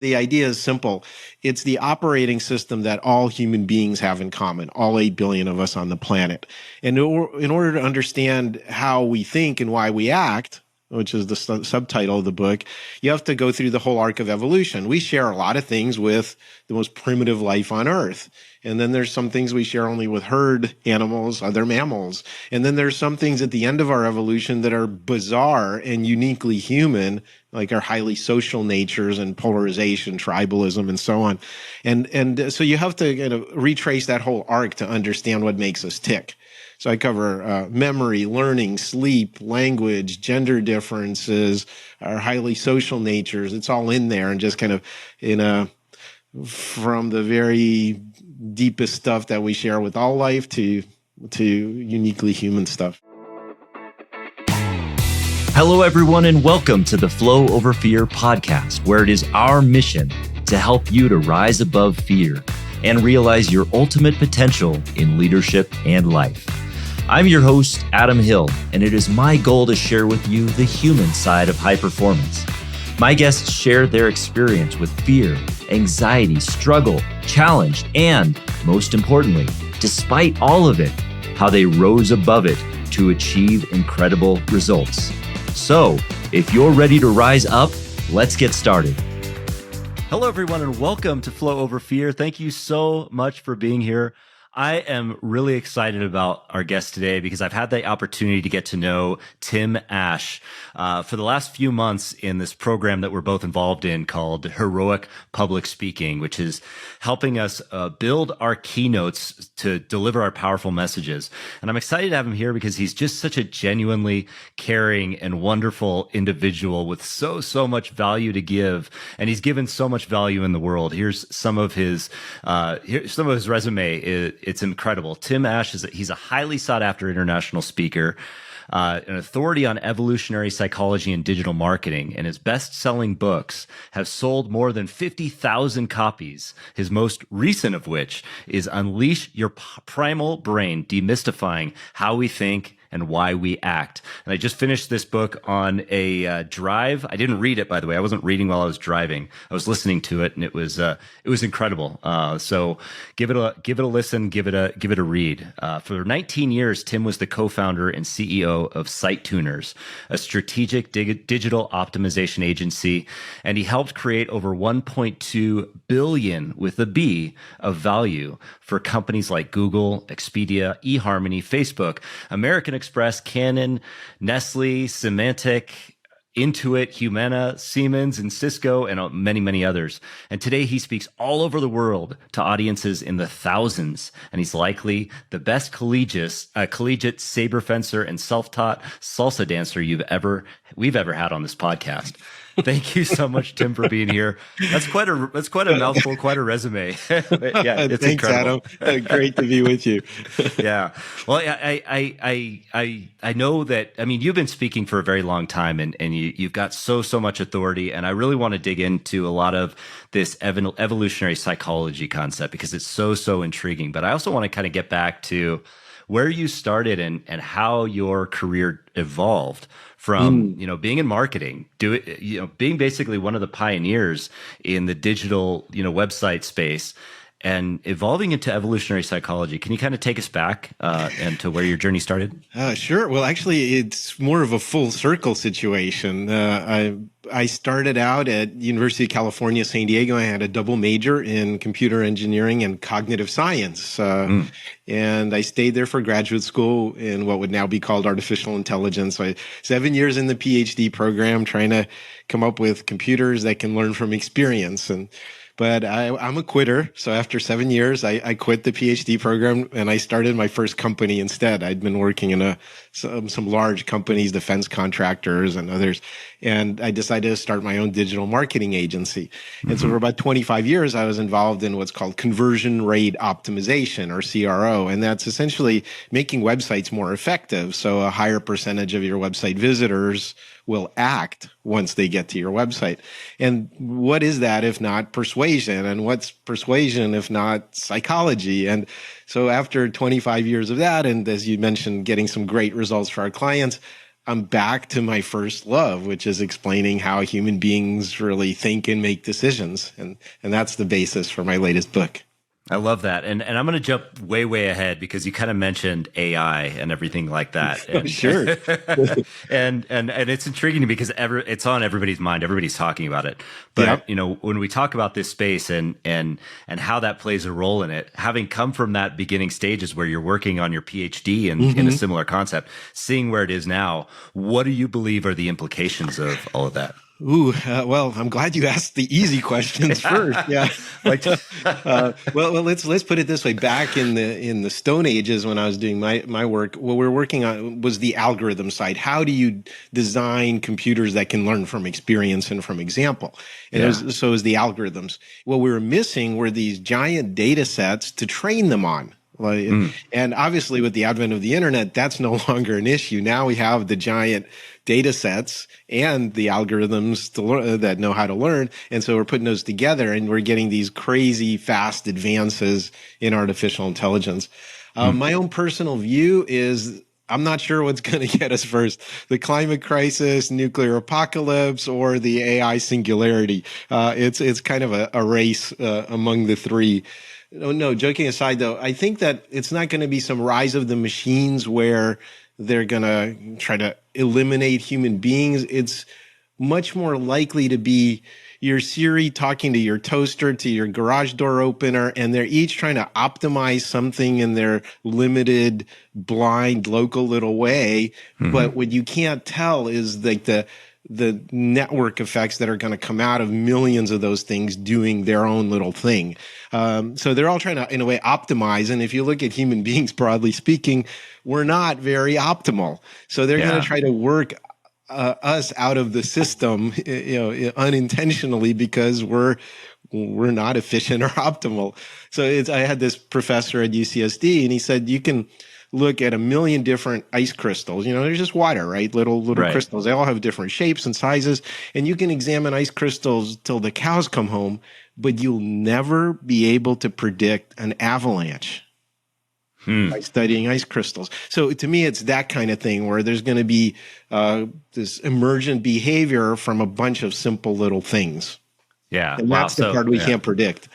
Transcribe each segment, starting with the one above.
The idea is simple. It's the operating system that all human beings have in common, all 8 billion of us on the planet. And in order to understand how we think and why we act, which is the subtitle of the book, you have to go through the whole arc of evolution. We share a lot of things with the most primitive life on Earth. And then there's some things we share only with herd animals, other mammals. And then there's some things at the end of our evolution that are bizarre and uniquely human, like our highly social natures and polarization, tribalism, and so on. And so you have to kind of retrace that whole arc to understand what makes us tick. So I cover memory, learning, sleep, language, gender differences, our highly social natures. It's all in there, and just kind of from the very deepest stuff that we share with all life to uniquely human stuff. Hello, everyone, and welcome to the Flow Over Fear podcast, where it is our mission to help you to rise above fear and realize your ultimate potential in leadership and life. I'm your host, Adam Hill, and it is my goal to share with you the human side of high performance. My guests share their experience with fear, anxiety, struggle, challenge, and most importantly, despite all of it, how they rose above it to achieve incredible results. So, if you're ready to rise up, let's get started. Hello, everyone, and welcome to Flow Over Fear. Thank you so much for being here. I am really excited about our guest today because I've had the opportunity to get to know Tim Ash for the last few months in this program that we're both involved in called Heroic Public Speaking, which is helping us build our keynotes to deliver our powerful messages. And I'm excited to have him here because he's just such a genuinely caring and wonderful individual with so much value to give. And he's given so much value in the world. Here's some of his resume. It's incredible. Tim Ash he's a highly sought after international speaker, an authority on evolutionary psychology and digital marketing, and his best-selling books have sold more than 50,000 copies, his most recent of which is Unleash Your Primal Brain, Demystifying How We Think and Why We Act. And I just finished this book on a drive. I didn't read it, by the way. I wasn't reading while I was driving. I was listening to it, and it was incredible. So give it a listen, give it a read. For 19 years, Tim was the co-founder and CEO of Site Tuners, a strategic digital optimization agency, and he helped create over 1.2 billion with a B of value for companies like Google, Expedia, eHarmony, Facebook, American Express, Canon, Nestle, Symantec, Intuit, Humana, Siemens, and Cisco, and many others. And today he speaks all over the world to audiences in the thousands, and he's likely the best collegiate saber fencer and self-taught salsa dancer we've ever had on this podcast. Thank you so much, Tim, for being here. That's quite a mouthful, quite a resume. Yeah, it's Thanks, incredible. Adam. Great to be with you. Yeah. Well, I know that. I mean, you've been speaking for a very long time, and you've got so much authority. And I really want to dig into a lot of this evolutionary psychology concept because it's so intriguing. But I also want to kind of get back to where you started and how your career evolved from, being in marketing, being basically one of the pioneers in the digital, website space and evolving into evolutionary psychology. Can you kind of take us back and to where your journey started? Sure. Well, actually, it's more of a full circle situation. I started out at University of California, San Diego. I had a double major in computer engineering and cognitive science. And I stayed there for graduate school in what would now be called artificial intelligence. So 7 years in the PhD program, trying to come up with computers that can learn from experience. But I'm a quitter. So after 7 years, I quit the PhD program and I started my first company instead. I'd been working in some large companies, defense contractors and others. And I decided to start my own digital marketing agency. And so for about 25 years, I was involved in what's called conversion rate optimization, or CRO. And that's essentially making websites more effective. So a higher percentage of your website visitors will act once they get to your website. And what is that if not persuasion? And what's persuasion if not psychology? And so after 25 years of that, and as you mentioned, getting some great results for our clients, I'm back to my first love, which is explaining how human beings really think and make decisions. And that's the basis for my latest book. I love that. And I'm going to jump way, way ahead because you kind of mentioned AI and everything like that. And Sure. and it's intriguing to me because it's on everybody's mind. Everybody's talking about it. Yep. But, when we talk about this space and how that plays a role in it, having come from that beginning stages where you're working on your PhD in a similar concept, seeing where it is now, what do you believe are the implications of all of that? Ooh, well, I'm glad you asked the easy questions first. Yeah. Well, let's put it this way. Back in the Stone Ages, when I was doing my work, what we were working on was the algorithm side. How do you design computers that can learn from experience and from example? And so it was the algorithms. What we were missing were these giant data sets to train them on. And obviously, with the advent of the internet, that's no longer an issue. Now we have the giant data sets and the algorithms to learn, that know how to learn. And so we're putting those together and we're getting these crazy fast advances in artificial intelligence. My own personal view is I'm not sure what's going to get us first, the climate crisis, nuclear apocalypse, or the AI singularity. It's kind of a race among the three. No, joking aside, though, I think that it's not going to be some rise of the machines where they're going to try to eliminate human beings. It's much more likely to be your Siri talking to your toaster, to your garage door opener, and they're each trying to optimize something in their limited, blind, local little way. But what you can't tell is like the network effects that are going to come out of millions of those things doing their own little thing. So they're all trying to, in a way, optimize. And if you look at human beings, broadly speaking, we're not very optimal. So they're going to try to work us out of the system, unintentionally because we're not efficient or optimal. So I had this professor at UCSD, and he said you can look at a million different ice crystals. There's just water, right? Little crystals. They all have different shapes and sizes, and you can examine ice crystals till the cows come home, but you'll never be able to predict an avalanche by studying ice crystals. So to me, it's that kind of thing where there's going to be this emergent behavior from a bunch of simple little things. Yeah. And that's the part we can't predict.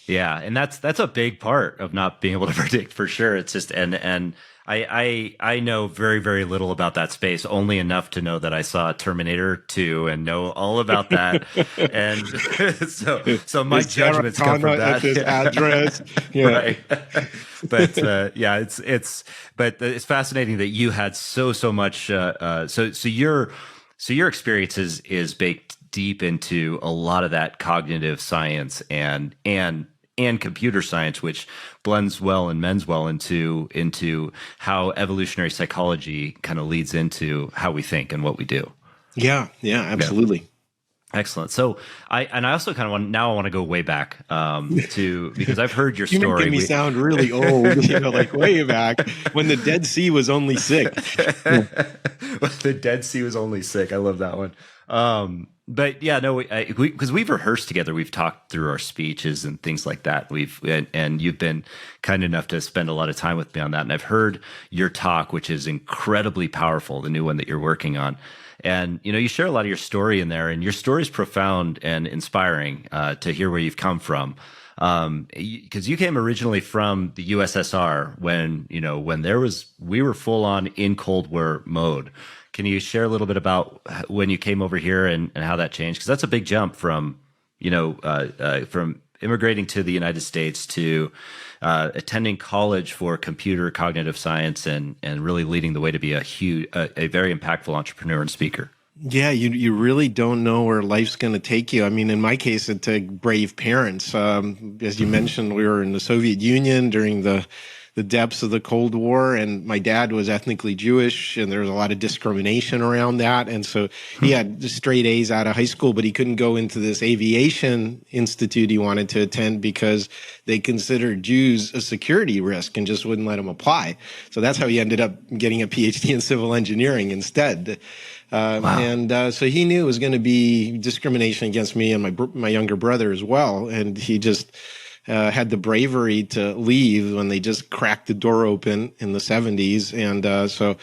Yeah, and that's a big part of not being able to predict for sure. It's just and I know very, very little about that space, only enough to know that I saw Terminator 2 and know all about that. And so my judgments come from that. At this address. Right. But it's fascinating that you had so much so your experience is baked deep into a lot of that cognitive science and computer science, which blends well and mends well into how evolutionary psychology kind of leads into how we think and what we do. Yeah, absolutely. Yeah. Excellent. So I also kind of want to go way back because I've heard your story. Making me sound really old, like way back when the Dead Sea was only sick. The Dead Sea was only sick. I love that one. But yeah, no, because we've rehearsed together, we've talked through our speeches and things like that. And you've been kind enough to spend a lot of time with me on that. And I've heard your talk, which is incredibly powerful, the new one that you're working on. And, you share a lot of your story in there, and your story is profound and inspiring to hear where you've come from. Because you came originally from the USSR when we were full on in Cold War mode. Can you share a little bit about when you came over here and how that changed? Because that's a big jump from immigrating to the United States to attending college for computer cognitive science and really leading the way to be a very impactful entrepreneur and speaker. Yeah, you really don't know where life's going to take you. I mean, in my case, it took brave parents. As you mentioned, we were in the Soviet Union during the depths of the Cold War, and my dad was ethnically Jewish, and there was a lot of discrimination around that. And so he had just straight A's out of high school, but he couldn't go into this aviation institute he wanted to attend because they considered Jews a security risk and just wouldn't let him apply. So that's how he ended up getting a PhD in civil engineering instead. Wow. And so he knew it was going to be discrimination against me and my younger brother as well. And he just had the bravery to leave when they just cracked the door open in the 70s. And so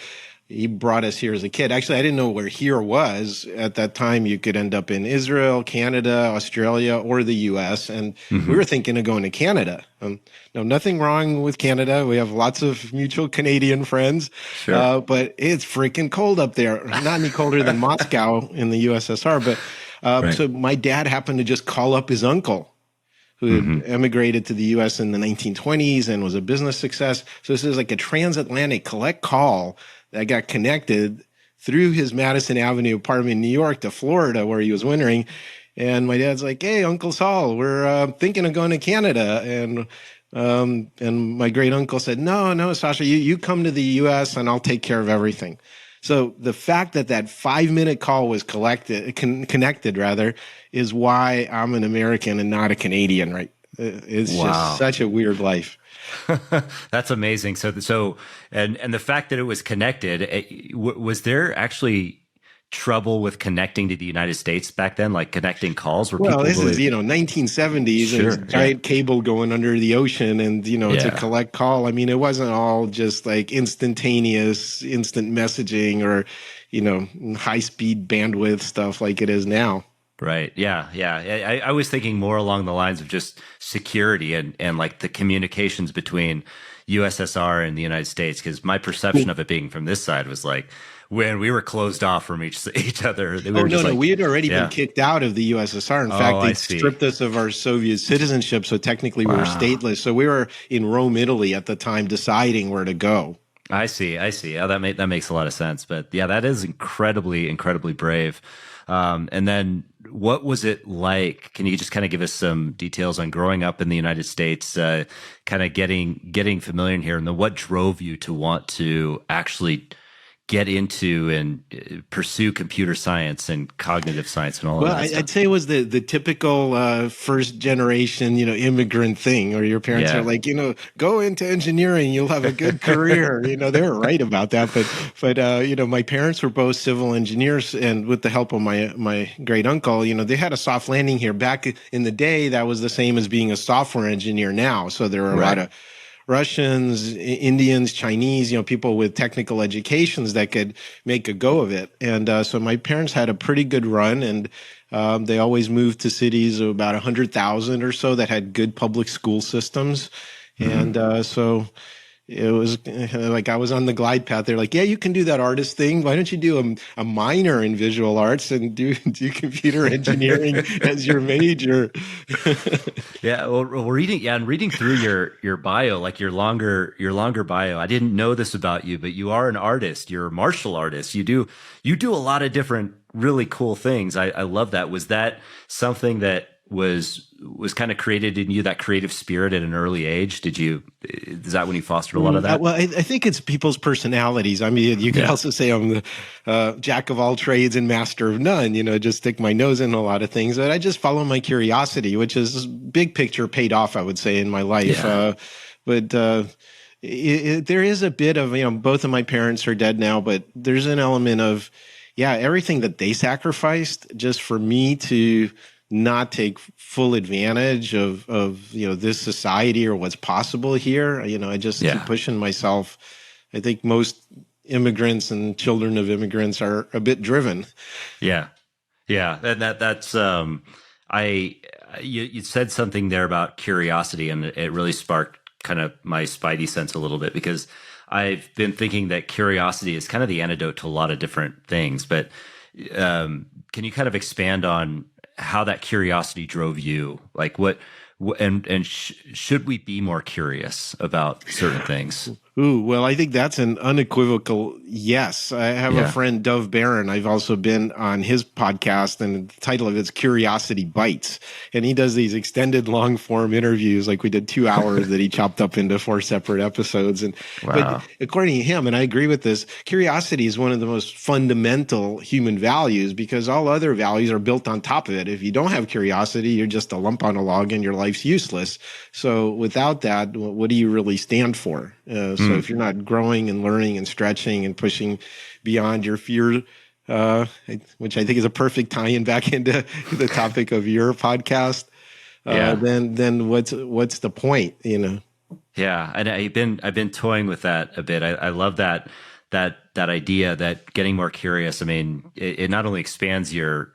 he brought us here as a kid. Actually, I didn't know where here was at that time. You could end up in Israel, Canada, Australia, or the US. And we were thinking of going to Canada. No, nothing wrong with Canada. We have lots of mutual Canadian friends, Sure. but it's freaking cold up there. Not any colder than Moscow in the USSR. But Right. so my dad happened to just call up his uncle, who had emigrated to the US in the 1920s and was a business success. So this is like a transatlantic collect call that got connected through his Madison Avenue apartment in New York to Florida, where he was wintering. And my dad's like, "Hey, Uncle Saul, we're thinking of going to Canada." And my great uncle said, "No, Sasha, you come to the US and I'll take care of everything." So the fact that that 5-minute call was connected rather, is why I'm an American and not a Canadian, right? It's just such a weird life. That's amazing. And the fact that it was connected, was there actually trouble with connecting to the United States back then, like connecting calls? Where Well, people this is, really, 1970s, and sure, there's giant cable going under the ocean, and, it's a collect call. I mean, it wasn't all just like instantaneous, instant messaging or, high speed bandwidth stuff like it is now. Right. Yeah. Yeah. I was thinking more along the lines of just security and like the communications between USSR and the United States, because my perception of it being from this side was like when we were closed off from each other. We were No, we had already been kicked out of the USSR. In fact, they stripped us of our Soviet citizenship, so technically we were stateless. So we were in Rome, Italy at the time, deciding where to go. I see. Oh, that makes a lot of sense. But yeah, that is incredibly, incredibly brave. And then what was it like? Can you just kind of give us some details on growing up in the United States, kind of getting familiar in here, and then what drove you to want to actually get into and pursue computer science and cognitive science and all of that stuff? I'd say it was the typical first generation, immigrant thing, or your parents are like, go into engineering, you'll have a good career. They were right about that. But my parents were both civil engineers, and with the help of my great uncle, they had a soft landing here. Back in the day, that was the same as being a software engineer now. So there are a lot of Russians, Indians, Chinese, people with technical educations that could make a go of it. And so my parents had a pretty good run, and they always moved to cities of about 100,000 or so that had good public school systems. And so it was like I was on the glide path. They're like, "Yeah, you can do that artist thing. Why don't you do a minor in visual arts and do computer engineering as your major?" Yeah, well, reading through your bio, like your longer bio. I didn't know this about you, but you are an artist. You're a martial artist. You do a lot of different really cool things. I love that. Was that something that was kind of created in you, that creative spirit at an early age? Is that when you fostered a lot of that? Well, I think it's people's personalities. I mean, you could also say I'm the jack of all trades and master of none, just stick my nose in a lot of things. But I just follow my curiosity, which is big picture paid off, I would say, in my life. But there is a bit of, both of my parents are dead now, but there's an element of, everything that they sacrificed just for me to not take full advantage of this society or what's possible here. I just keep pushing myself. I think most immigrants and children of immigrants are a bit driven. Yeah. And that's you said something there about curiosity, and it really sparked kind of my spidey sense a little bit, because I've been thinking that curiosity is kind of the antidote to a lot of different things. But can you kind of expand on how that curiosity drove you? Like should we be more curious about certain things? Ooh, well, I think that's an unequivocal yes. I have a friend, Dove Barron. I've also been on his podcast, and the title of it's Curiosity Bites. And he does these extended long form interviews, like we did 2 hours that he chopped up into 4 separate episodes. And but according to him, and I agree with this, curiosity is one of the most fundamental human values, because all other values are built on top of it. If you don't have curiosity, you're just a lump on a log and your life's useless. So without that, what do you really stand for? So if you're not growing and learning and stretching and pushing beyond your fear, which I think is a perfect tie-in back into the topic of your podcast, then what's the point? Yeah, and I've been toying with that a bit. I love that that idea that getting more curious, I mean, it not only expands your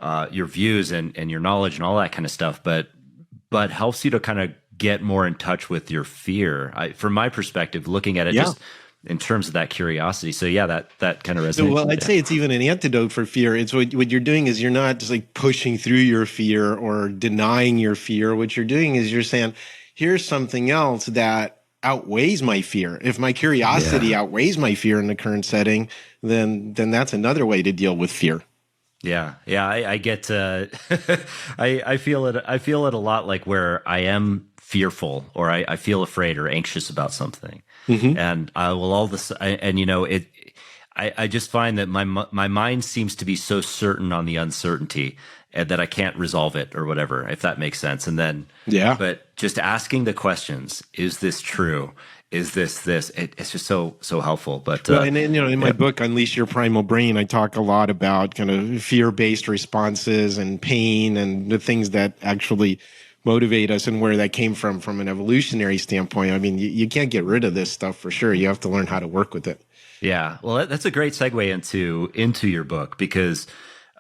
views and your knowledge and all that kind of stuff, but helps you to kind of get more in touch with your fear. From my perspective, looking at it Yeah. just in terms of that curiosity. So yeah, that kind of So, resonates. well, I'd say it's even an antidote for fear. It's what you're doing is you're not just like pushing through your fear or denying your fear. What you're doing is you're saying, here's something else that outweighs my fear. If my curiosity outweighs my fear in the current setting, then that's another way to deal with fear. Yeah, yeah, I get I feel it. I feel it a lot, like where I am fearful or I feel afraid or anxious about something, Hmm. and I will all this, and you know it. I just find that my mind seems to be so certain on the uncertainty and that I can't resolve it or whatever, if that makes sense. And then, Yeah. but just asking the questions: is this true? Is this? It's just so helpful. But Well, and then, in my yeah, book, Unleash Your Primal Brain, I talk a lot about kind of fear-based responses and pain and the things that actually motivate us and where that came from an evolutionary standpoint. I mean, you can't get rid of this stuff for sure. You have to learn how to work with it. yeah. Well, that's a great segue into your book because,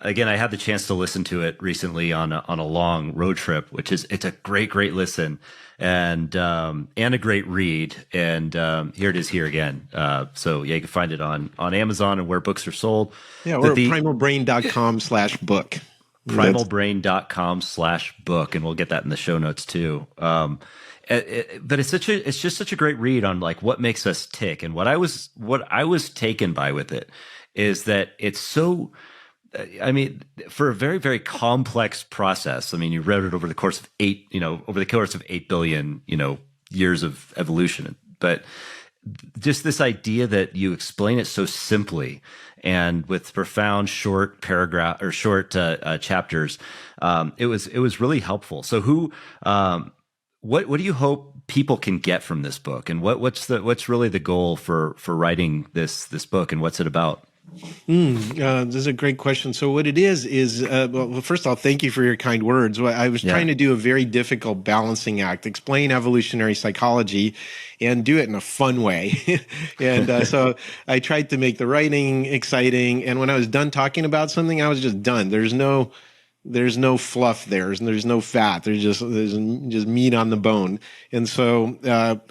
again, I had the chance to listen to it recently on a long road trip, which is it's a great listen and a great read. And here it is here again. So yeah, you can find it on Amazon and where books are sold. Yeah, But we're at the primalbrain.com/book. That's primalbrain.com/book, and we'll get that in the show notes too. But it's just such a great read on like what makes us tick. And what I was taken by with it is that it's so, I mean, for a very complex process. I mean, you read it over the course of over the course of 8 billion, years of evolution. But just this idea that you explain it so simply and with profound short paragraph or short chapters, it was really helpful. So what do you hope people can get from this book, and what's really the goal for writing this book, and what's it about? This is a great question. So what it is well, first of all, thank you for your kind words. Well, I was Yeah. trying to do a very difficult balancing act, explain evolutionary psychology and do it in a fun way. And so I tried to make the writing exciting. And when I was done talking about something, I was just done. There's no fluff there. There's no fat. There's just meat on the bone. And so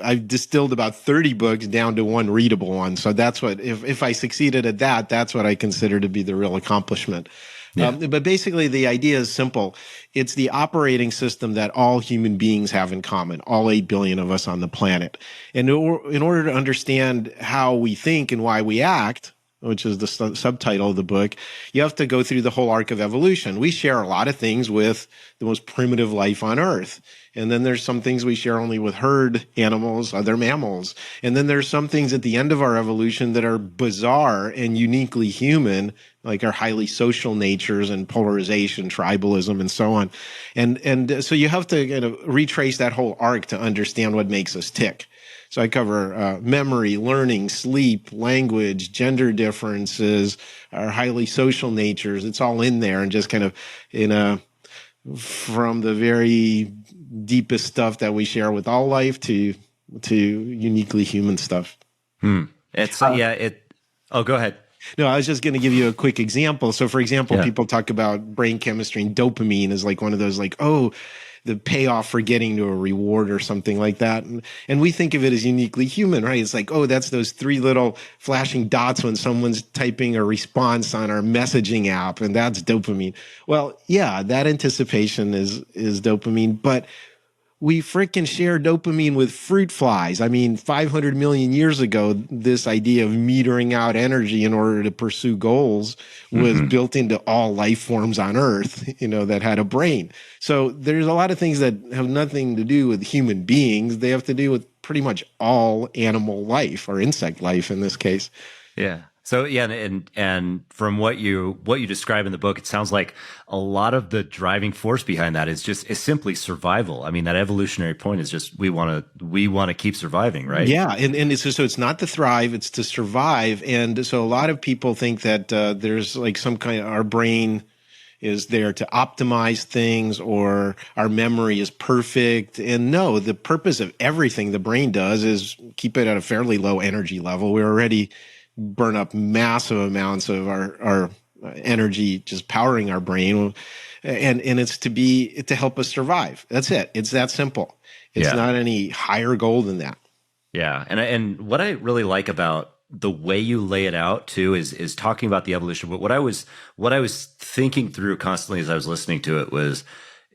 I've distilled about 30 books down to one readable one. So that's what, if I succeeded at that, that's what I consider to be the real accomplishment. Yeah. But basically, the idea is simple. It's the operating system that all human beings have in common, all 8 billion of us on the planet. And in order to understand how we think and why we act, which is the subtitle of the book, you have to go through the whole arc of evolution. We share a lot of things with the most primitive life on Earth. And then there's some things we share only with herd animals, other mammals. And then there's some things at the end of our evolution that are bizarre and uniquely human, like our highly social natures and polarization, tribalism, and so on. And so you have to kind of retrace that whole arc to understand what makes us tick. So I cover memory, learning, sleep, language, gender differences, our highly social natures. It's all in there, and just kind of from the very deepest stuff that we share with all life to uniquely human stuff. It's Oh, go ahead. No, I was just going to give you a quick example. So, for example, Yeah. people talk about brain chemistry, and dopamine is like one of those, like, oh, the payoff for getting to a reward or something like that. And we think of it as uniquely human, right? It's like, oh, that's those three little flashing dots when someone's typing a response on our messaging app, and that's dopamine. Well, yeah, that anticipation is dopamine, but we freaking share dopamine with fruit flies. I mean, 500 million years ago, this idea of metering out energy in order to pursue goals was built into all life forms on Earth, that had a brain. So there's a lot of things that have nothing to do with human beings. They have to do with pretty much all animal life, or insect life in this case. Yeah. So yeah, and from what you describe in the book, it sounds like a lot of the driving force behind that is simply survival. I mean, that evolutionary point is just we want to keep surviving, right? Yeah, and it's not to thrive, it's to survive. And so a lot of people think that there's like some kind of our brain is there to optimize things, or our memory is perfect. And no, the purpose of everything the brain does is keep it at a fairly low energy level. We already burn up massive amounts of our energy just powering our brain. And it's to help us survive. That's it. It's that simple. It's not any higher goal than that. Yeah. And what I really like about the way you lay it out too is talking about the evolution. But what I was thinking through constantly as I was listening to it was,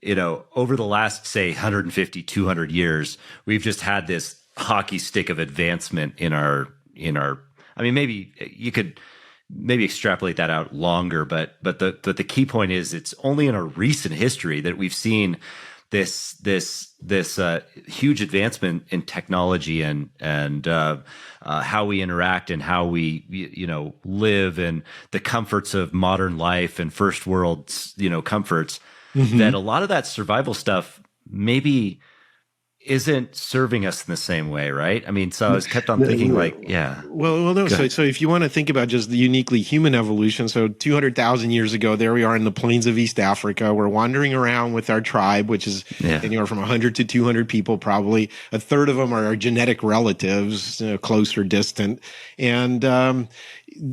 over the last, say, 150, 200 years, we've just had this hockey stick of advancement in our, I mean, maybe you could maybe extrapolate that out longer, but the key point is it's only in our recent history that we've seen this huge advancement in technology and how we interact and how we live, and the comforts of modern life and first world comforts, that a lot of that survival stuff maybe isn't serving us in the same way, right? I mean, so I was kept on thinking Well, no. So if you want to think about just the uniquely human evolution, so 200,000 years ago, there we are in the plains of East Africa. We're wandering around with our tribe, which is anywhere from 100 to 200 people, probably. A third of them are our genetic relatives, close or distant. And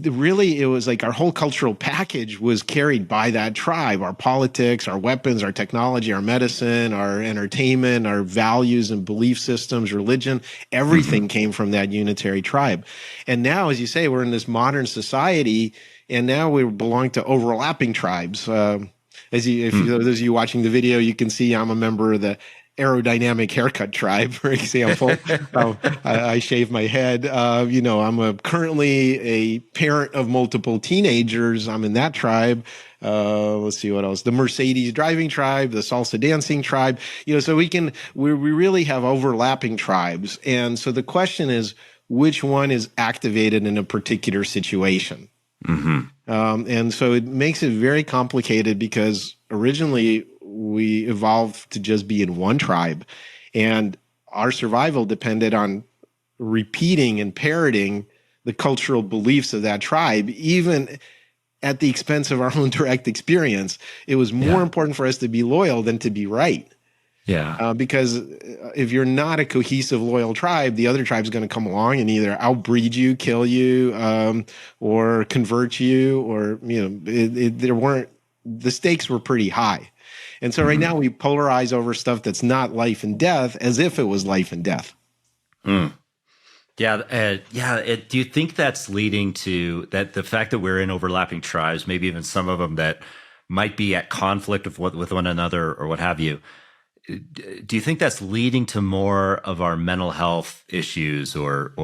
really, it was like our whole cultural package was carried by that tribe. Our politics, our weapons, our technology, our medicine, our entertainment, our values and belief systems, religion, everything came from that unitary tribe. And now, as you say, we're in this modern society, and now we belong to overlapping tribes. Those of you watching the video, you can see I'm a member of the aerodynamic haircut tribe, for example. I shave my head. I'm currently a parent of multiple teenagers. I'm in that tribe. Let's see what else. The Mercedes driving tribe, the salsa dancing tribe. So we really have overlapping tribes. And so the question is, which one is activated in a particular situation? And so it makes it very complicated, because originally we evolved to just be in one tribe, and our survival depended on repeating and parroting the cultural beliefs of that tribe, even at the expense of our own direct experience. It was more important for us to be loyal than to be right. Because if you're not a cohesive, loyal tribe, the other tribe's going to come along and either outbreed you, kill you, or convert you, or the stakes were pretty high. And so right now we polarize over stuff that's not life and death as if it was life and death. Do you think that's leading to that, the fact that we're in overlapping tribes, maybe even some of them that might be at conflict with one another or what have you? Do you think that's leading to more of our mental health issues or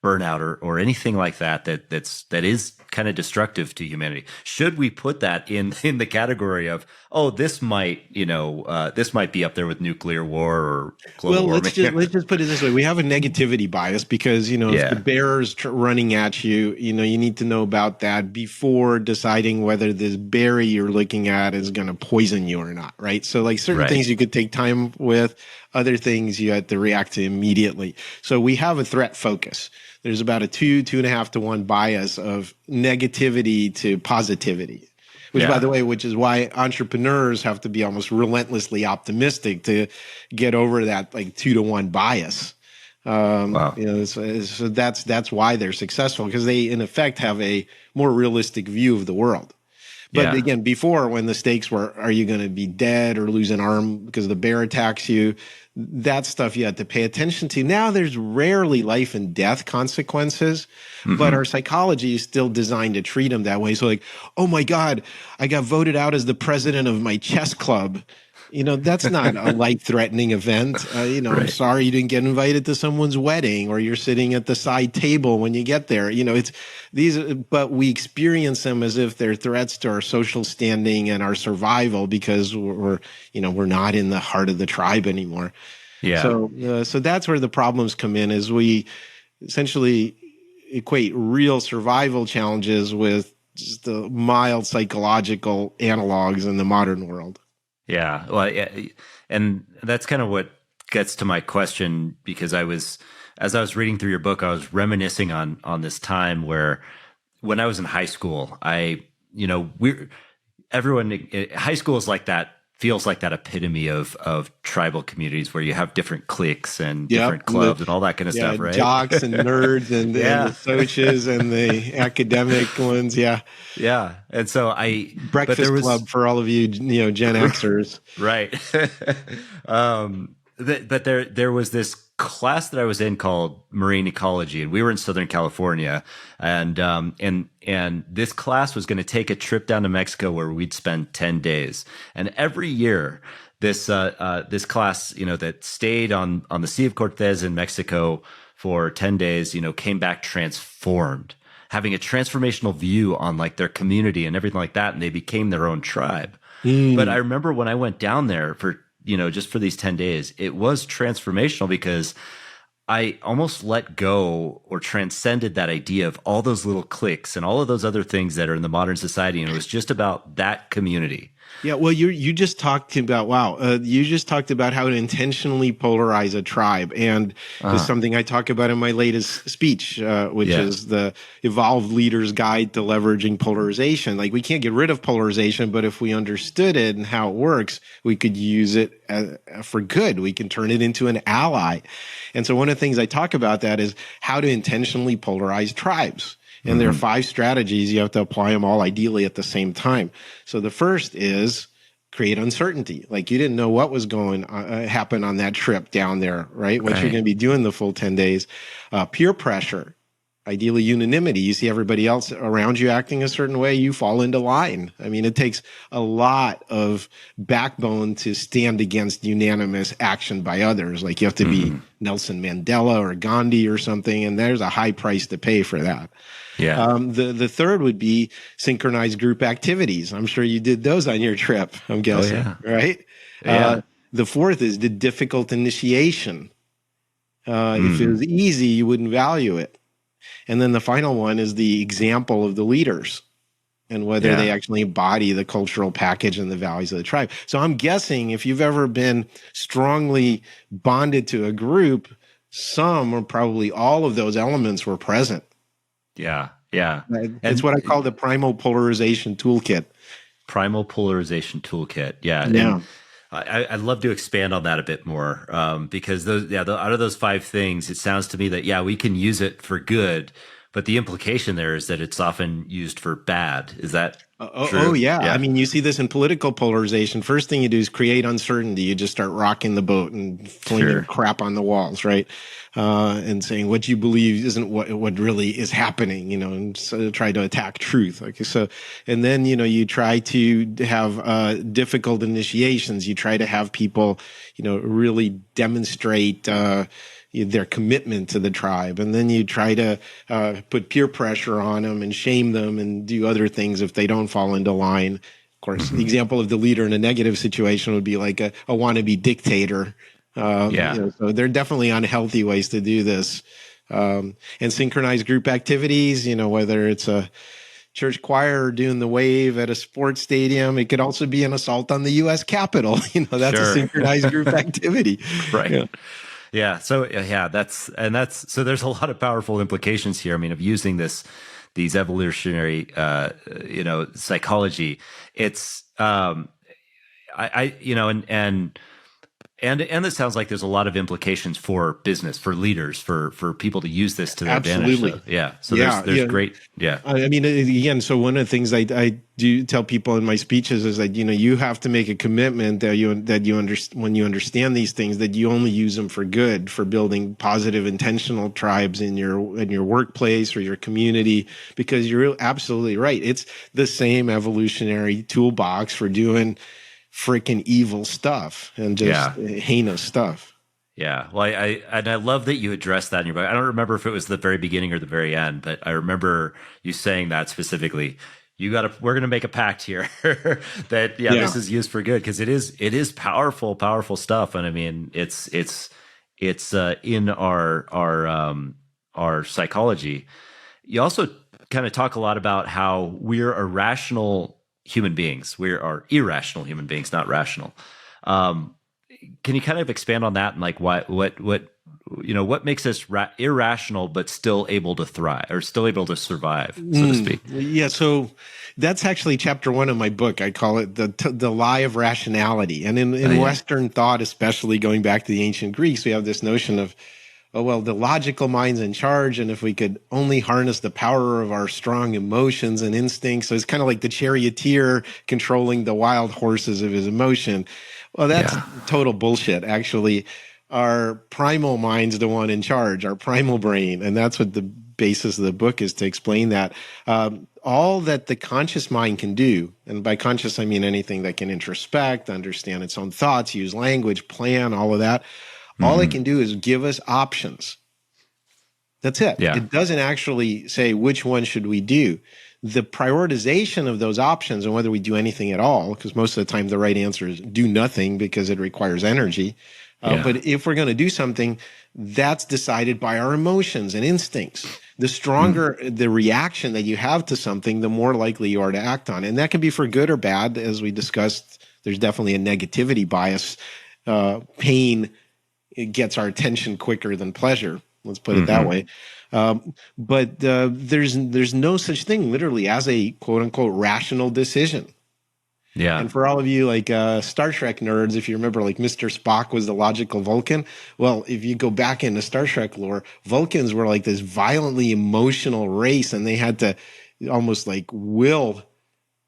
burnout or anything like that is kind of destructive to humanity? Should we put that in the category of, this might be up there with nuclear war or global warming? Let's just put it this way: we have a negativity bias, because if the bear is running at you, you need to know about that before deciding whether this berry you're looking at is going to poison you or not, right? So like certain things you could take time with, other things you have to react to immediately. So we have a threat focus. There's about a 2.5 to 1 bias of negativity to positivity, which, by the way, which is why entrepreneurs have to be almost relentlessly optimistic to get over that 2 to 1 bias. So that's why they're successful, because they in effect have a more realistic view of the world. But again, before, when the stakes were, are you going to be dead or lose an arm because the bear attacks you? That stuff you had to pay attention to. Now there's rarely life and death consequences, but our psychology is still designed to treat them that way. So like, oh my God, I got voted out as the president of my chess club. That's not a life-threatening event. I'm sorry you didn't get invited to someone's wedding, or you're sitting at the side table when you get there. It's these, but we experience them as if they're threats to our social standing and our survival, because we're not in the heart of the tribe anymore. So that's where the problems come in, is we essentially equate real survival challenges with just the mild psychological analogs in the modern world. Yeah. Well, and that's kind of what gets to my question, because as I was reading through your book, I was reminiscing on this time where, when I was in high school, high school is like that, feels like that epitome of tribal communities where you have different cliques and Yep. different clubs and all that kind of Yeah, stuff, right? jocks and nerds and the Yeah. socias and the academic ones. Yeah. Yeah. And so but there Breakfast was, club for all of you, Gen Xers. right. But there was this class that I was in called marine ecology, and we were in Southern California, and this class was going to take a trip down to Mexico where we'd spend 10 days. And every year, this class, that stayed on the Sea of Cortez in Mexico for 10 days, came back transformed, having a transformational view on like their community and everything like that, and they became their own tribe. But I remember when I went down there for, just for these 10 days, it was transformational because I almost let go or transcended that idea of all those little cliques and all of those other things that are in the modern society. And it was just about that community. Yeah, well, you just talked about you just talked about how to intentionally polarize a tribe, and it's something I talk about in my latest speech, which is the Evolved Leader's Guide to Leveraging Polarization. Like, we can't get rid of polarization, but if we understood it and how it works, we could use it for good. We can turn it into an ally. And so one of the things I talk about that is how to intentionally polarize tribes. And there are 5 strategies. You have to apply them all ideally at the same time. So the first is create uncertainty. Like, you didn't know what was going to happen on that trip down there, right? What you're going to be doing the full 10 days. Peer pressure, ideally unanimity. You see everybody else around you acting a certain way, you fall into line. I mean, it takes a lot of backbone to stand against unanimous action by others. Like, you have to be Nelson Mandela or Gandhi or something, and there's a high price to pay for that. Yeah. The third would be synchronized group activities. I'm sure you did those on your trip, I'm guessing, right? Yeah. The fourth is the difficult initiation. If it was easy, you wouldn't value it. And then the final one is the example of the leaders and whether they actually embody the cultural package and the values of the tribe. So I'm guessing if you've ever been strongly bonded to a group, some or probably all of those elements were present. Yeah. Yeah. It's what I call the primal polarization toolkit. Primal polarization toolkit. Yeah. Yeah. And I'd love to expand on that a bit more, because out of those 5 things, it sounds to me that, we can use it for good, but the implication there is that it's often used for bad. Is that true? Oh, yeah. I mean, you see this in political polarization. First thing you do is create uncertainty. You just start rocking the boat and flinging crap on the walls, right? And saying what you believe isn't what really is happening, and so try to attack truth. Okay, so, and then, you try to have difficult initiations. You try to have people, really demonstrate their commitment to the tribe. And then you try to put peer pressure on them and shame them and do other things if they don't fall into line. Of course, the example of the leader in a negative situation would be like a wannabe dictator. So there are definitely unhealthy ways to do this. And synchronized group activities, whether it's a church choir or doing the wave at a sports stadium, it could also be an assault on the U.S. Capitol. That's a synchronized group activity. Right. Yeah. So so there's a lot of powerful implications here. I mean, of using these evolutionary, psychology. It's, and this sounds like there's a lot of implications for business, for leaders, for people to use this to their advantage. So there's great. Yeah. I mean, again, so one of the things I do tell people in my speeches is that, you have to make a commitment that when you understand these things, that you only use them for good, for building positive, intentional tribes in your workplace or your community, because you're absolutely right. It's the same evolutionary toolbox for doing freaking evil stuff and just heinous stuff. Yeah. Well, I love that you addressed that in your book. I don't remember if it was the very beginning or the very end, but I remember you saying that specifically. We're going to make a pact here that, this is used for good, because it is powerful, powerful stuff. And I mean, it's in our psychology. You also kind of talk a lot about how we're irrational human beings. We are irrational human beings, not rational. Can you kind of expand on that and like what what makes us irrational but still able to thrive or still able to survive, so to speak? Yeah, so that's actually chapter 1 of my book. I call it the lie of rationality. And in Western thought, especially going back to the ancient Greeks, we have this notion of, oh, well, the logical mind's in charge, and if we could only harness the power of our strong emotions and instincts, so it's kind of like the charioteer controlling the wild horses of his emotion. Well, that's total bullshit. Actually, our primal mind's the one in charge, our primal brain, and that's what the basis of the book is, to explain that. All that the conscious mind can do, and by conscious I mean anything that can introspect, understand its own thoughts, use language, plan, all of that. All it can do is give us options. That's it. Yeah. It doesn't actually say which one should we do. The prioritization of those options and whether we do anything at all, because most of the time the right answer is do nothing because it requires energy. But if we're going to do something, that's decided by our emotions and instincts. The stronger the reaction that you have to something, the more likely you are to act on it. And that can be for good or bad. As we discussed, there's definitely a negativity bias. Pain, it gets our attention quicker than pleasure. Let's put it that way. But there's no such thing literally as a quote unquote rational decision. Yeah. And for all of you like Star Trek nerds, if you remember, like Mr. Spock was the logical Vulcan. Well, if you go back into Star Trek lore, Vulcans were like this violently emotional race, and they had to almost like will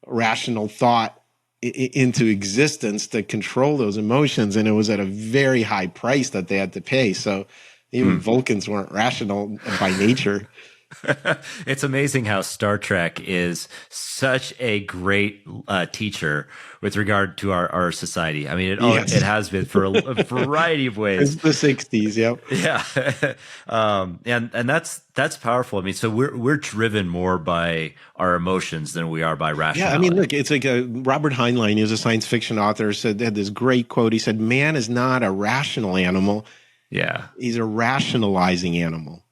rational thought into existence to control those emotions. And it was at a very high price that they had to pay. So even Vulcans weren't rational by nature. It's amazing how Star Trek is such a great teacher with regard to our society. I mean, it has been for a variety of ways. It's the 60s, yep. Yeah. And that's powerful. I mean, so we're driven more by our emotions than we are by rationality. Yeah, I mean, look, it's like Robert Heinlein, he was a science fiction author, had this great quote. He said, man is not a rational animal. Yeah. He's a rationalizing animal.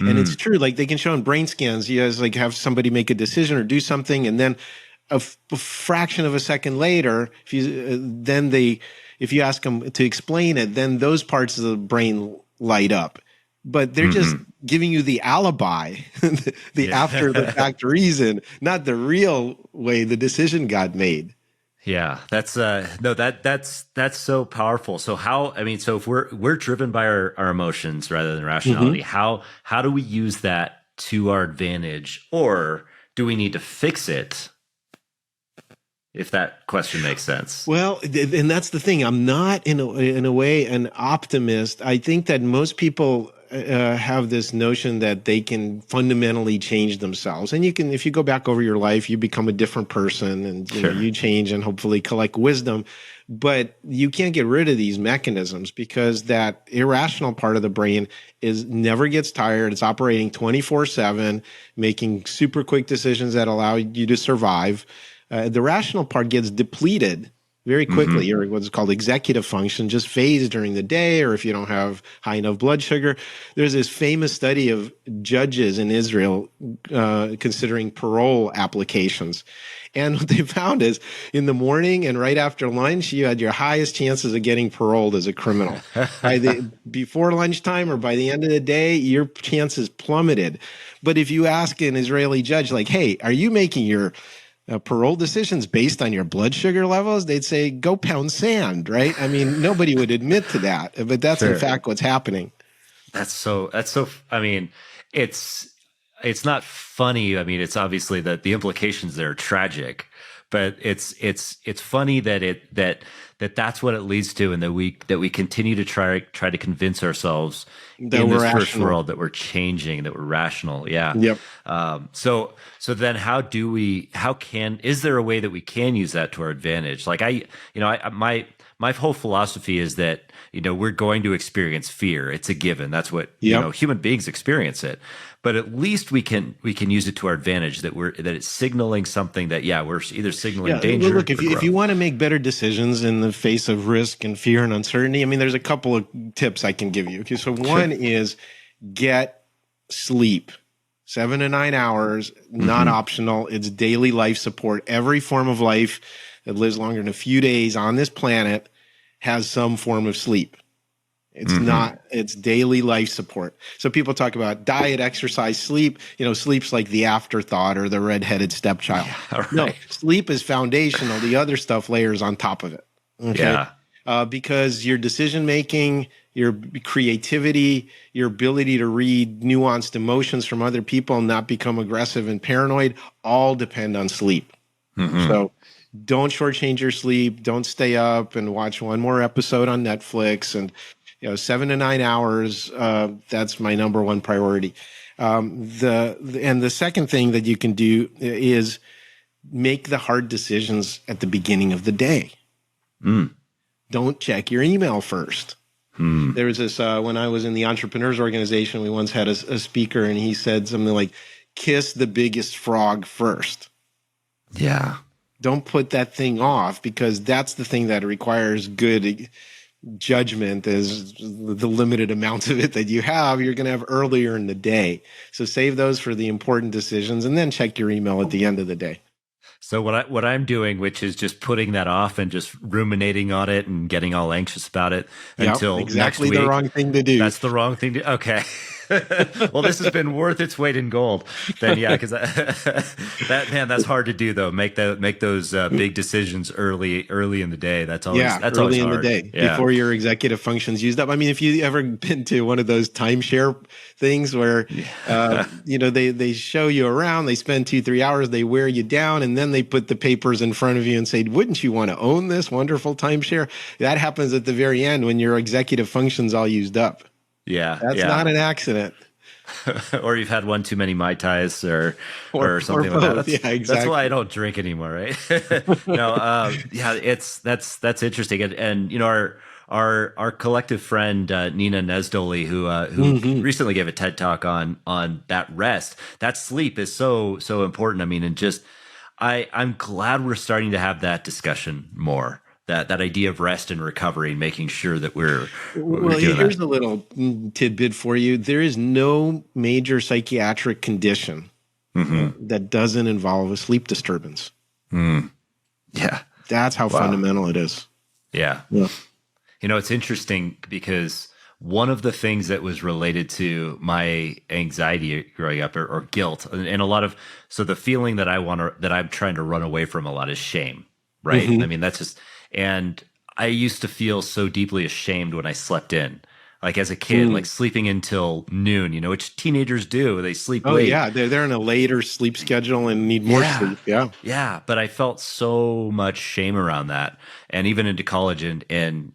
And it's true. Like they can show in brain scans, you guys like have somebody make a decision or do something, and then a fraction of a second later, if you ask them to explain it, then those parts of the brain light up. But they're just giving you the alibi, the after the fact reason, not the real way the decision got made. Yeah, that's that's so powerful. So so if we're driven by our emotions rather than rationality, how do we use that to our advantage, or do we need to fix it? If that question makes sense. Well, and that's the thing. I'm not in a way an optimist. I think that most people have this notion that they can fundamentally change themselves. And you can, if you go back over your life, you become a different person, and you change and hopefully collect wisdom. But you can't get rid of these mechanisms, because that irrational part of the brain never gets tired. It's operating 24/7, making super quick decisions that allow you to survive. The rational part gets depleted very quickly, or what's called executive function, just fades during the day, or if you don't have high enough blood sugar. There's this famous study of judges in Israel considering parole applications. And what they found is in the morning and right after lunch, you had your highest chances of getting paroled as a criminal. Before lunchtime or by the end of the day, your chances plummeted. But if you ask an Israeli judge, like, hey, are you making your parole decisions based on your blood sugar levels? They'd say, go pound sand, right? I mean, nobody would admit to that, but that's in fact what's happening. That's so, I mean, it's not funny. I mean, it's obviously that the implications there are tragic, but it's funny that that's what it leads to, and that we continue to try to convince ourselves that in this first world that we're changing, that we're rational. Yeah. Yep. So then is there a way that we can use that to our advantage? Like my whole philosophy is that, we're going to experience fear. It's a given. That's what, human beings experience it. But at least we can use it to our advantage, that it's signaling something that, we're either signaling danger. Look, if you want to make better decisions in the face of risk and fear and uncertainty, I mean, there's a couple of tips I can give you. Okay, so one is get sleep. 7 to 9 hours, not optional. It's daily life support. Every form of life that lives longer than a few days on this planet has some form of sleep. It's not, it's daily life support. So people talk about diet, exercise, sleep. Sleep's like the afterthought or the redheaded stepchild. Yeah, No, right. sleep is foundational. The other stuff layers on top of it. Okay. Yeah. Because your decision making, your creativity, your ability to read nuanced emotions from other people and not become aggressive and paranoid all depend on sleep. So don't shortchange your sleep. Don't stay up and watch one more episode on Netflix. And 7 to 9 hours. That's my number one priority. The second thing that you can do is make the hard decisions at the beginning of the day. Don't check your email first. There was this, when I was in the entrepreneurs organization, we once had a speaker and he said something like, kiss the biggest frog first. Yeah. Don't put that thing off, because that's the thing that requires good judgment. Is the limited amount of it that you have, you're going to have earlier in the day. So save those for the important decisions and then check your email at the end of the day. So what I'm doing, which is just putting that off and just ruminating on it and getting all anxious about it until exactly next week. The wrong thing to do. That's the wrong thing to. Okay. Well, this has been worth its weight in gold. Then, yeah, because that's hard to do though. Make those big decisions early in the day. That's always early always in hard. the day, Yeah. before your executive functions used up. I mean, if you ever been to one of those timeshare things where they show you around, they spend 2-3 hours, they wear you down, and then they put the papers in front of you and say, "Wouldn't you want to own this wonderful timeshare?" That happens at the very end when your executive functions all used up. Yeah, That's not an accident. Or you've had one too many Mai Tais or something or like that. both. That's, Yeah, exactly. That's why I don't drink anymore, right? No, that's interesting. And our collective friend Nina Nesdoli, who recently gave a TED talk on that rest, that sleep is so important. I mean, and just I'm glad we're starting to have that discussion more. That idea of rest and recovery, making sure that we're doing here's that. a little tidbit for you. There is no major psychiatric condition that doesn't involve a sleep disturbance. Yeah. That's how fundamental it is. Yeah. It's interesting because one of the things that was related to my anxiety growing up or guilt and a lot of, so the feeling that I'm trying to run away from a lot is shame, right? I mean, that's just, and I used to feel so deeply ashamed when I slept in. Like as a kid, like sleeping until noon, which teenagers do. They sleep late. Oh yeah, they're in a later sleep schedule and need more sleep. Yeah. Yeah, but I felt so much shame around that. And even into college and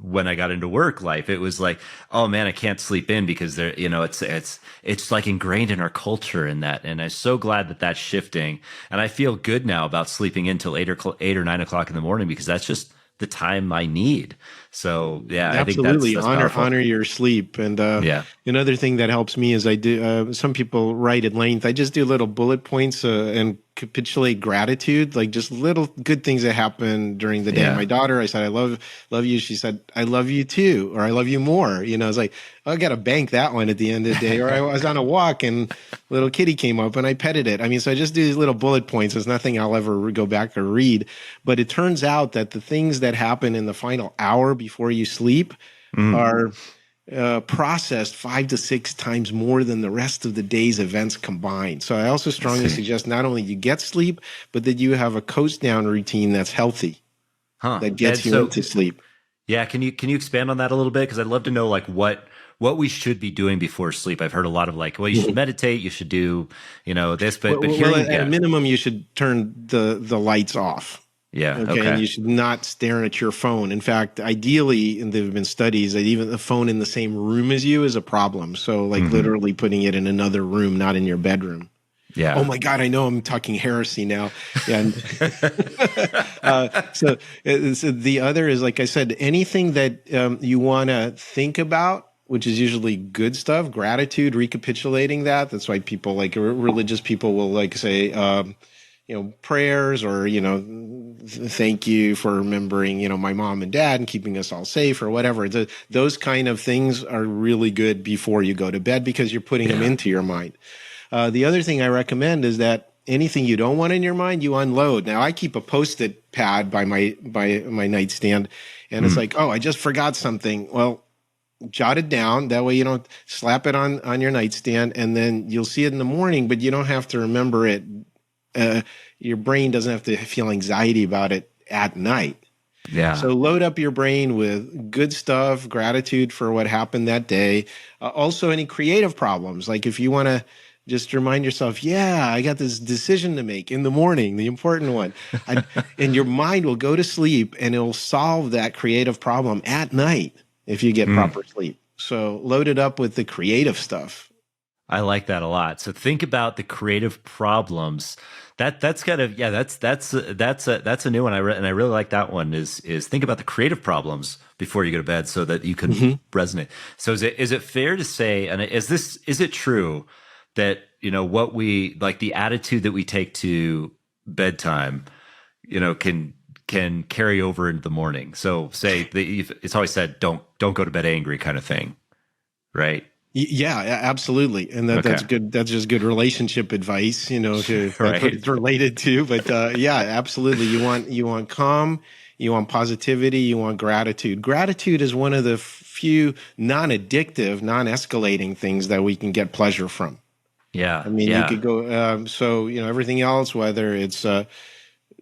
when I got into work life, it was like, oh man, I can't sleep in because it's like ingrained in our culture in that. And I'm so glad that that's shifting. And I feel good now about sleeping in till 8 or 9 o'clock in the morning because that's just the time I need. So yeah, absolutely. I think that's honor your sleep. And another thing that helps me is I do. Some people write at length. I just do little bullet points and capitulate gratitude, like just little good things that happen during the day. Yeah. My daughter, I said, "I love you." She said, "I love you too," or "I love you more." It's like, I got to bank that one at the end of the day. Or I was on a walk and little kitty came up and I petted it. I mean, so I just do these little bullet points. There's nothing I'll ever go back or read. But it turns out that the things that happen in the final hour before you sleep are processed 5 to 6 times more than the rest of the day's events combined. So I also strongly suggest not only you get sleep, but that you have a coast down routine that's healthy, that gets you into sleep. Yeah, can you expand on that a little bit? Because I'd love to know like what we should be doing before sleep. I've heard a lot of like, well, you should meditate, you should do this, but at a minimum, you should turn the lights off. Yeah. Okay. And you should not stare at your phone. In fact, ideally, and there have been studies that even the phone in the same room as you is a problem. So like literally putting it in another room, not in your bedroom. Yeah. Oh my God, I know I'm talking heresy now. And so the other is, like I said, anything that you want to think about, which is usually good stuff, gratitude, recapitulating that. That's why people like religious people will like say, prayers or, thank you for remembering, my mom and dad and keeping us all safe or whatever. Those kind of things are really good before you go to bed because you're putting them into your mind. The other thing I recommend is that anything you don't want in your mind, you unload. Now I keep a Post-it pad by my nightstand and it's like, oh, I just forgot something. Well, jot it down. That way you don't slap it on your nightstand, and then you'll see it in the morning, but you don't have to remember it. Your brain doesn't have to feel anxiety about it at night. Yeah. So load up your brain with good stuff, gratitude for what happened that day. Also, any creative problems. Like if you want to just remind yourself, yeah, I got this decision to make in the morning, the important one. And your mind will go to sleep and it'll solve that creative problem at night if you get proper sleep. So load it up with the creative stuff. I like that a lot. So think about the creative problems. That's kind of, yeah, that's a new one. I read, and I really like that one is think about the creative problems before you go to bed so that you can resonate. So is it fair to say, and is it true that, what we like, the attitude that we take to bedtime, can carry over into the morning? So say it's always said, don't go to bed angry kind of thing, right? Yeah, absolutely. And that's good. That's just good relationship advice, Right. That's what it's related to. But yeah, absolutely. You want calm, you want positivity, you want gratitude. Gratitude is one of the few non-addictive, non-escalating things that we can get pleasure from. Yeah. I mean, you could go, everything else, whether it's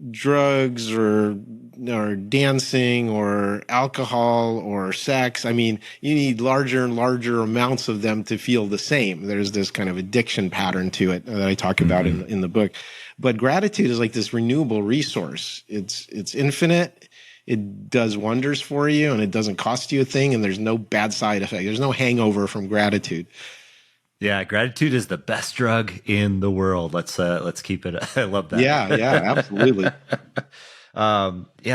drugs or dancing or alcohol or sex. I mean, you need larger and larger amounts of them to feel the same. There's this kind of addiction pattern to it that I talk about in the book. But gratitude is like this renewable resource. It's infinite. It does wonders for you, and it doesn't cost you a thing, and there's no bad side effect. There's no hangover from gratitude. Yeah, gratitude is the best drug in the world. Let's keep it. I love that. Yeah, absolutely.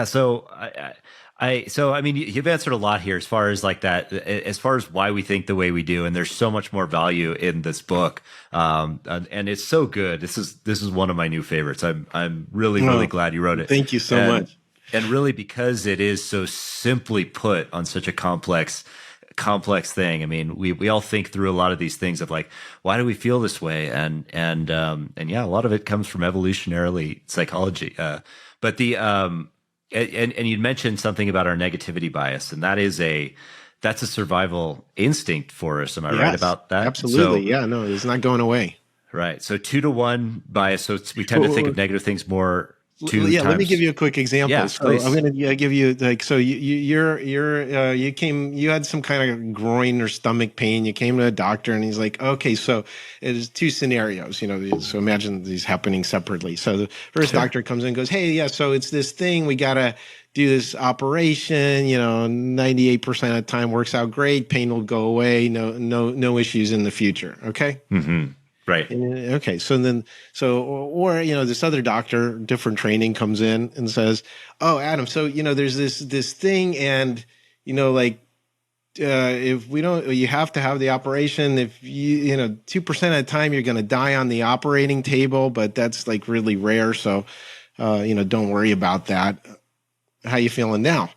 So I mean, you've answered a lot here as far as like that, as far as why we think the way we do, and there's so much more value in this book, and it's so good. This is one of my new favorites. I'm really glad you wrote it. Thank you so much. And really, because it is so simply put on such a complex thing. I mean, we all think through a lot of these things of like, why do we feel this way? And yeah, a lot of it comes from evolutionary psychology. But and you'd mentioned something about our negativity bias, and that's a survival instinct for us. Am I right about that? Absolutely. Yeah, no, it's not going away. Right. So 2-to-1 bias. So we tend to think of negative things more. Let me give you a quick example. Yeah, so I'm going to give you you had some kind of groin or stomach pain. You came to a doctor and he's like, okay, so there's two scenarios, so imagine these happening separately. So the first doctor comes in and goes, hey, yeah, so it's this thing, we got to do this operation, 98% of the time works out great. Pain will go away. No issues in the future. Okay. Mm-hmm. Right. Okay. So this other doctor, different training, comes in and says, oh, Adam, so, there's this thing, and, if we don't, you have to have the operation. If 2% of the time you're going to die on the operating table, but that's like really rare. So, don't worry about that. How you feeling now?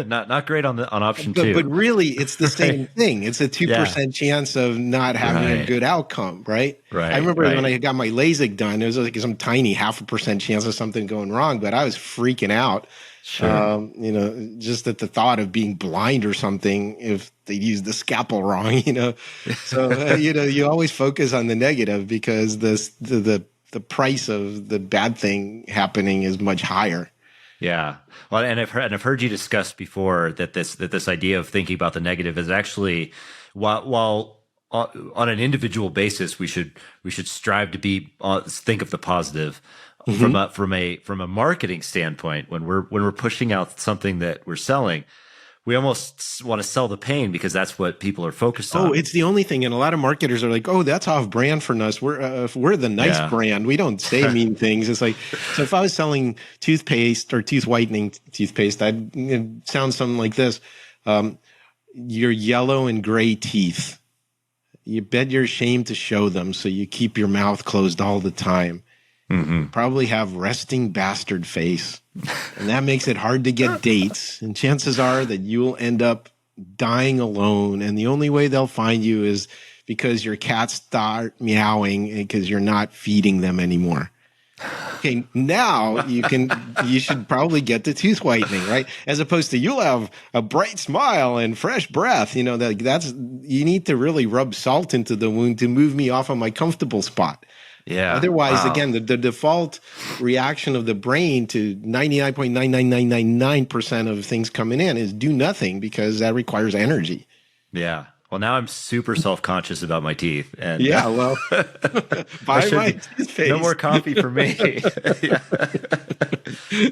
not great on option 2. But really, it's the same thing. It's a 2% chance of not having a good outcome, right? Right. I remember when I got my LASIK done, it was like some tiny 0.5% chance of something going wrong, but I was freaking out. Sure. Just at the thought of being blind or something if they use the scalpel wrong, So you always focus on the negative because the price of the bad thing happening is much higher. Yeah. Well, and I've heard you discuss before that this idea of thinking about the negative is actually, while on an individual basis we should strive to think of the positive. Mm-hmm. From a marketing standpoint, when we're pushing out something that we're selling, we almost want to sell the pain because that's what people are focused on. Oh, it's the only thing. And a lot of marketers are like, oh, that's off brand for us. We're the nice brand. We don't say mean things. It's like, so if I was selling toothpaste or tooth whitening toothpaste, I'd sound something like this. Your yellow and gray teeth, you bet you're ashamed to show them. So you keep your mouth closed all the time. Mm-hmm. Probably have resting bastard face. And that makes it hard to get dates. And chances are that you will end up dying alone. And the only way they'll find you is because your cats start meowing because you're not feeding them anymore. Okay, now you should probably get the tooth whitening, right? As opposed to you'll have a bright smile and fresh breath. You know, you need to really rub salt into the wound to move me off of my comfortable spot. Yeah. Otherwise, Wow. again, the default reaction of the brain to 99.99999% of things coming in is do nothing, because that requires energy. Yeah. Well, now I'm super self-conscious about my teeth, and Yeah, well, buy my toothpaste. no more coffee for me. Yeah.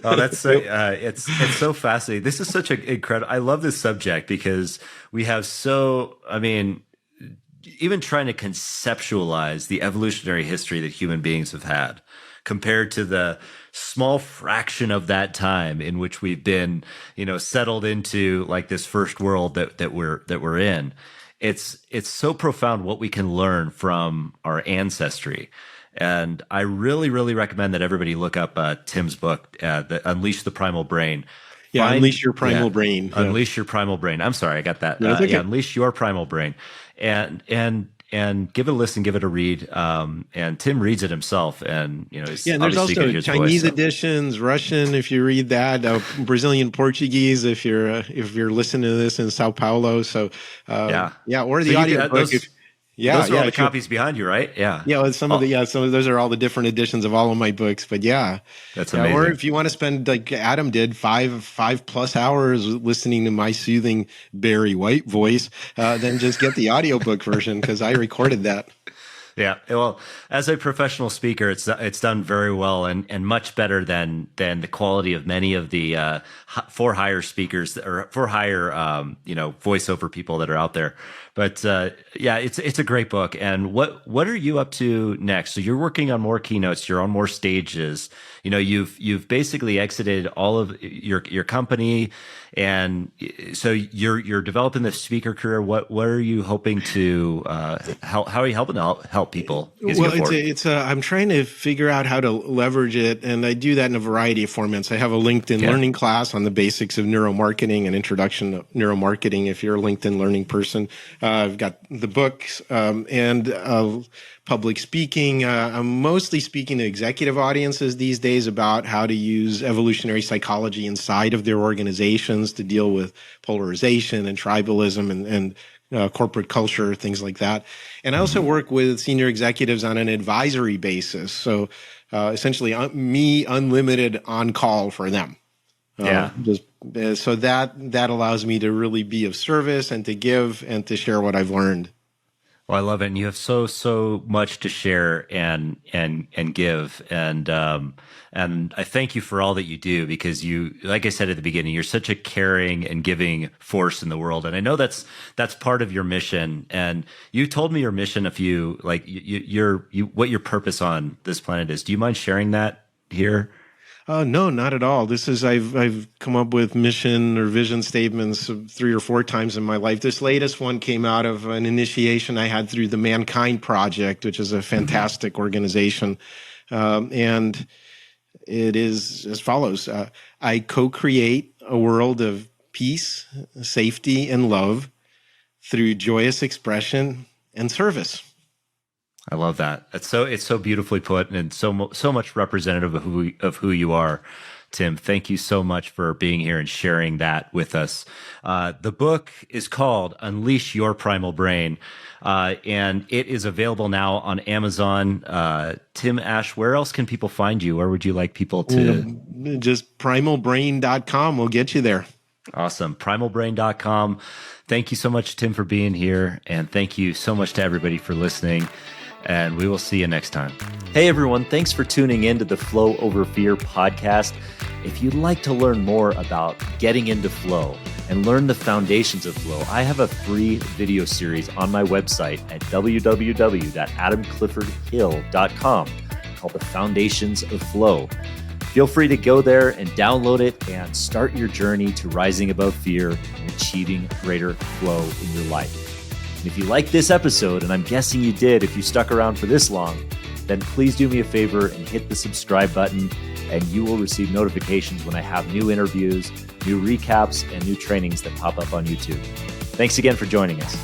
Oh, that's so, it's so fascinating. This is such an incredible. I love this subject because we have I mean, even trying to conceptualize the evolutionary history that human beings have had compared to the small fraction of that time in which we've been, settled into like this first world that we're in. It's so profound what we can learn from our ancestry. And I really, really recommend that everybody look up Tim's book, Unleash the Primal Brain. Yeah, Unleash Your Primal Brain. Yeah. Unleash Your Primal Brain. I'm sorry, I got that. Okay. Yeah, Unleash Your Primal Brain. And give it a listen, give it a read. And Tim reads it himself, and he's and there's also Chinese editions, Russian if you read that, Brazilian Portuguese if you're listening to this in Sao Paulo. So or the audio book. Those are all the copies behind you, right? Yeah. Yeah, some of those are all the different editions of all of my books. But yeah, that's amazing. Or if you want to spend, like Adam did, 5+ hours listening to my soothing Barry White voice, then just get the audiobook version, because I recorded that. Yeah, well, as a professional speaker, it's done very well and much better than the quality of many of the for hire speakers or for hire voiceover people that are out there. But it's a great book. And what are you up to next? So you're working on more keynotes. You're on more stages. You've basically exited all of your company, and so you're developing the speaker career. What are you hoping to help? How are you helping to help people? Well, I'm trying to figure out how to leverage it, and I do that in a variety of formats. I have a LinkedIn learning class on the basics of neuromarketing and introduction to neuromarketing. If you're a LinkedIn learning person, I've got the books and public speaking. I'm mostly speaking to executive audiences these days about how to use evolutionary psychology inside of their organizations to deal with polarization and tribalism and corporate culture, things like that. And I also work with senior executives on an advisory basis. So essentially me unlimited on call for them. So that allows me to really be of service and to give and to share what I've learned. Well, I love it, and you have so much to share and give, and I thank you for all that you do, because you, like I said at the beginning, you're such a caring and giving force in the world, and I know that's part of your mission. And you told me your mission, what your purpose on this planet is. Do you mind sharing that here? No, not at all. I've come up with mission or vision statements 3 or 4 times in my life. This latest one came out of an initiation I had through the Mankind Project, which is a fantastic organization. And it is as follows. I co-create a world of peace, safety, and love through joyous expression and service. I love that. It's so beautifully put, and so much representative of who you are, Tim. Thank you so much for being here and sharing that with us. The book is called Unleash Your Primal Brain, and it is available now on Amazon. Tim Ash, where else can people find you? Where would you like people to? Just primalbrain.com will get you there. Awesome. Primalbrain.com. Thank you so much, Tim, for being here, and thank you so much to everybody for listening. And we will see you next time. Hey, everyone. Thanks for tuning in to the Flow Over Fear podcast. If you'd like to learn more about getting into flow and learn the foundations of flow, I have a free video series on my website at www.adamcliffordhill.com called The Foundations of Flow. Feel free to go there and download it and start your journey to rising above fear and achieving greater flow in your life. And if you like this episode, and I'm guessing you did if you stuck around for this long, then please do me a favor and hit the subscribe button, and you will receive notifications when I have new interviews, new recaps, and new trainings that pop up on YouTube. Thanks again for joining us.